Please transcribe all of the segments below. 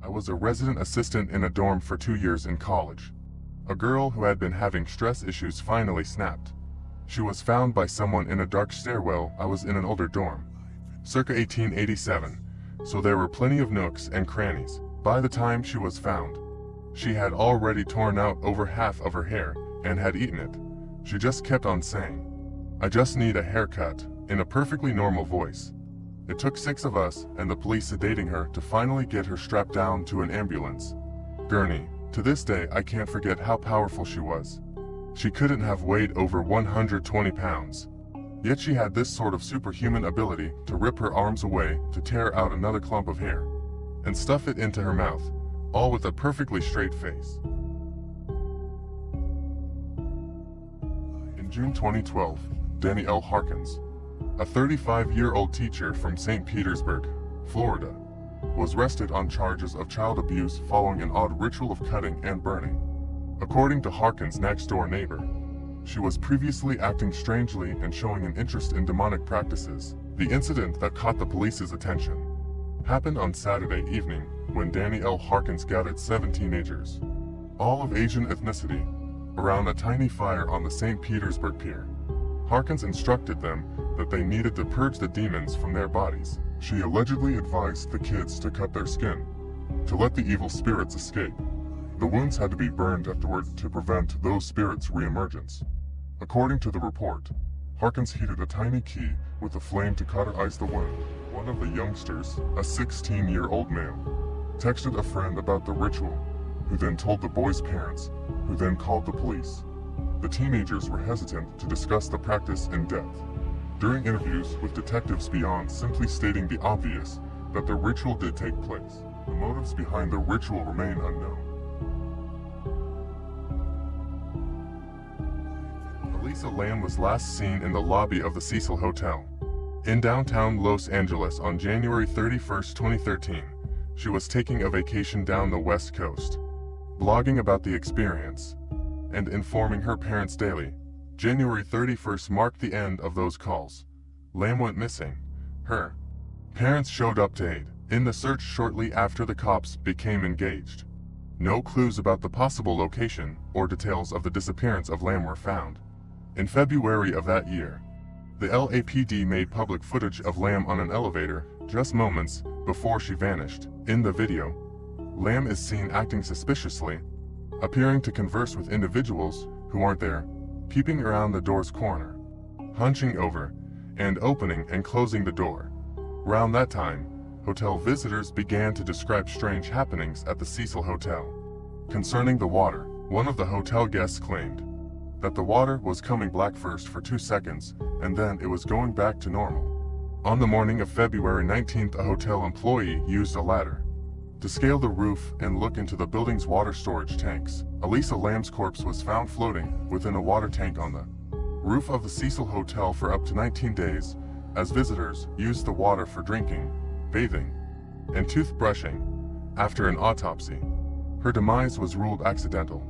I was a resident assistant in a dorm for 2 years in college. A girl who had been having stress issues finally snapped. She was found by someone in a dark stairwell. I was in an older dorm, circa 1887, so there were plenty of nooks and crannies. By the time she was found, she had already torn out over half of her hair and had eaten it. She just kept on saying, "I just need a haircut," in a perfectly normal voice. It took 6 of us and the police sedating her to finally get her strapped down to an ambulance gurney. To this day, I can't forget how powerful she was. She couldn't have weighed over 120 pounds. Yet she had this sort of superhuman ability to rip her arms away to tear out another clump of hair and stuff it into her mouth, all with a perfectly straight face. In June 2012, Danny L. Harkins, a 35-year-old teacher from St. Petersburg, Florida, was arrested on charges of child abuse following an odd ritual of cutting and burning. According to Harkins' next-door neighbor, she was previously acting strangely and showing an interest in demonic practices. The incident that caught the police's attention happened on Saturday evening when Danny L. Harkins gathered 7 teenagers, all of Asian ethnicity, around a tiny fire on the St. Petersburg pier. Harkins instructed them that they needed to purge the demons from their bodies. She allegedly advised the kids to cut their skin, to let the evil spirits escape. The wounds had to be burned afterward to prevent those spirits' re-emergence. According to the report, Harkins heated a tiny key with a flame to cauterize the wound. One of the youngsters, a 16-year-old male, texted a friend about the ritual, who then told the boy's parents, who then called the police. The teenagers were hesitant to discuss the practice in depth. During interviews with detectives, beyond simply stating the obvious that the ritual did take place, the motives behind the ritual remain unknown. Elisa Lam was last seen in the lobby of the Cecil Hotel in downtown Los Angeles on January 31, 2013. She was taking a vacation down the West Coast, blogging about the experience and informing her parents daily. January 31st marked the end of those calls. Lam went missing. Her parents showed up to aid in the search shortly after the cops became engaged. No clues about the possible location or details of the disappearance of Lam were found. In February of that year, the LAPD made public footage of Lam on an elevator just moments before she vanished. In the video, Lam is seen acting suspiciously, appearing to converse with individuals who aren't there, peeping around the door's corner, hunching over, and opening and closing the door. Around that time, hotel visitors began to describe strange happenings at the Cecil Hotel. Concerning the water, one of the hotel guests claimed that the water was coming black first for 2 seconds, and then it was going back to normal. On the morning of February 19th, a hotel employee used a ladder to scale the roof and look into the building's water storage tanks. Elisa Lam's corpse was found floating within a water tank on the roof of the Cecil Hotel for up to 19 days, as visitors used the water for drinking, bathing, and toothbrushing. After an autopsy, her demise was ruled accidental,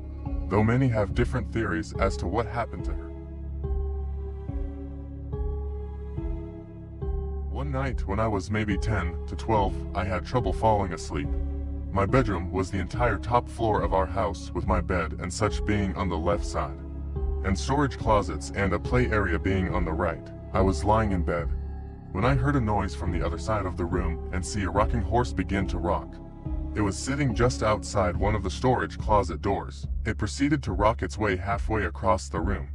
though many have different theories as to what happened to her. One night when I was maybe 10 to 12, I had trouble falling asleep. My bedroom was the entire top floor of our house, with my bed and such being on the left side, and storage closets and a play area being on the right. I was lying in bed when I heard a noise from the other side of the room and see a rocking horse begin to rock. It was sitting just outside one of the storage closet doors. It proceeded to rock its way halfway across the room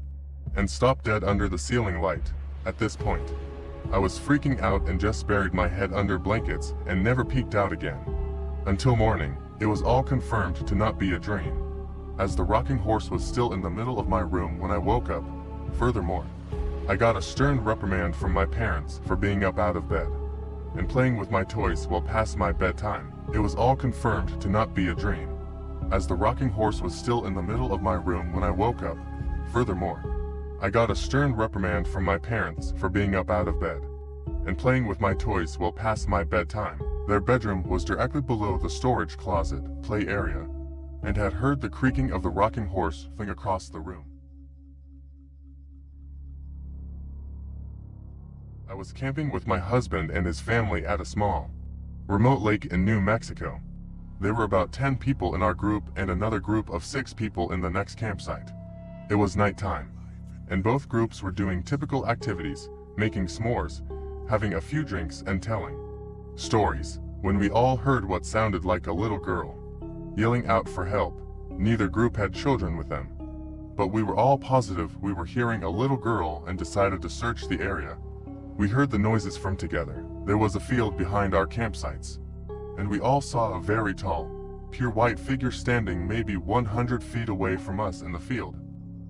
and stopped dead under the ceiling light. At this point, I was freaking out and just buried my head under blankets and never peeked out again. Until morning, it was all confirmed to not be a dream, as the rocking horse was still in the middle of my room when I woke up. Furthermore, I got a stern reprimand from my parents for being up out of bed and playing with my toys well past my bedtime. It was all confirmed to not be a dream, as the rocking horse was still in the middle of my room when I woke up. Furthermore, I got a stern reprimand from my parents for being up out of bed and playing with my toys well past my bedtime. Their bedroom was directly below the storage closet play area and had heard the creaking of the rocking horse fling across the room. I was camping with my husband and his family at a small, remote lake in New Mexico. There were about 10 people in our group and another group of 6 people in the next campsite. It was nighttime, and both groups were doing typical activities, making s'mores, having a few drinks and telling stories, when we all heard what sounded like a little girl yelling out for help. Neither group had children with them, but we were all positive we were hearing a little girl and decided to search the area. We heard the noises from together. There was a field behind our campsites, and we all saw a very tall, pure white figure standing maybe 100 feet away from us in the field,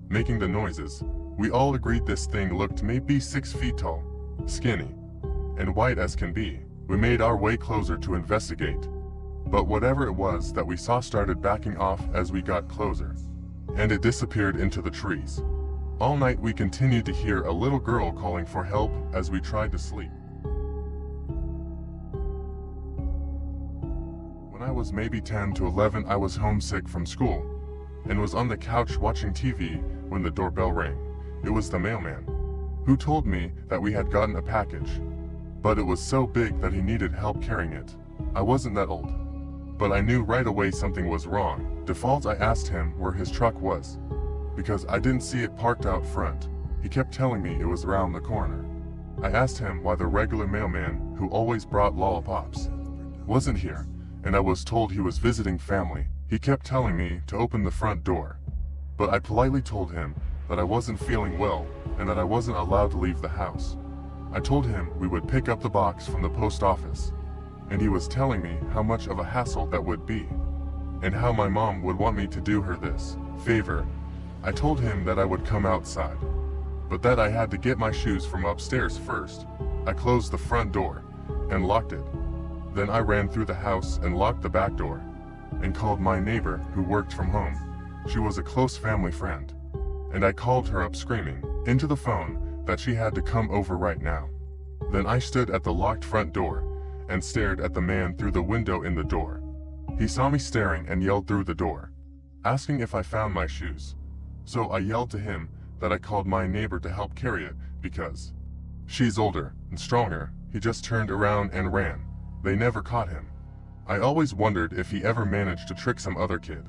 making the noises. We all agreed this thing looked maybe 6 feet tall, skinny, and white as can be. We made our way closer to investigate, but whatever it was that we saw started backing off as we got closer, and it disappeared into the trees. All night we continued to hear a little girl calling for help as we tried to sleep. When I was maybe 10 to 11, I was homesick from school and was on the couch watching TV when the doorbell rang. It was the mailman, who told me that we had gotten a package, but it was so big that he needed help carrying it. I wasn't that old, but I knew right away something was wrong. Default, I asked him where his truck was, because I didn't see it parked out front. He kept telling me it was around the corner. I asked him why the regular mailman, who always brought lollipops, wasn't here, and I was told he was visiting family. He kept telling me to open the front door, but I politely told him that I wasn't feeling well and that I wasn't allowed to leave the house. I told him we would pick up the box from the post office, and he was telling me how much of a hassle that would be, and how my mom would want me to do her this favor. I told him that I would come outside, but that I had to get my shoes from upstairs first. I closed the front door and locked it. Then I ran through the house and locked the back door, and called my neighbor who worked from home. She was a close family friend, and I called her up screaming into the phone that she had to come over right now. Then I stood at the locked front door and stared at the man through the window in the door. He saw me staring and yelled through the door, asking if I found my shoes. So I yelled to him that I called my neighbor to help carry it because she's older and stronger. He just turned around and ran. They never caught him. I always wondered if he ever managed to trick some other kid.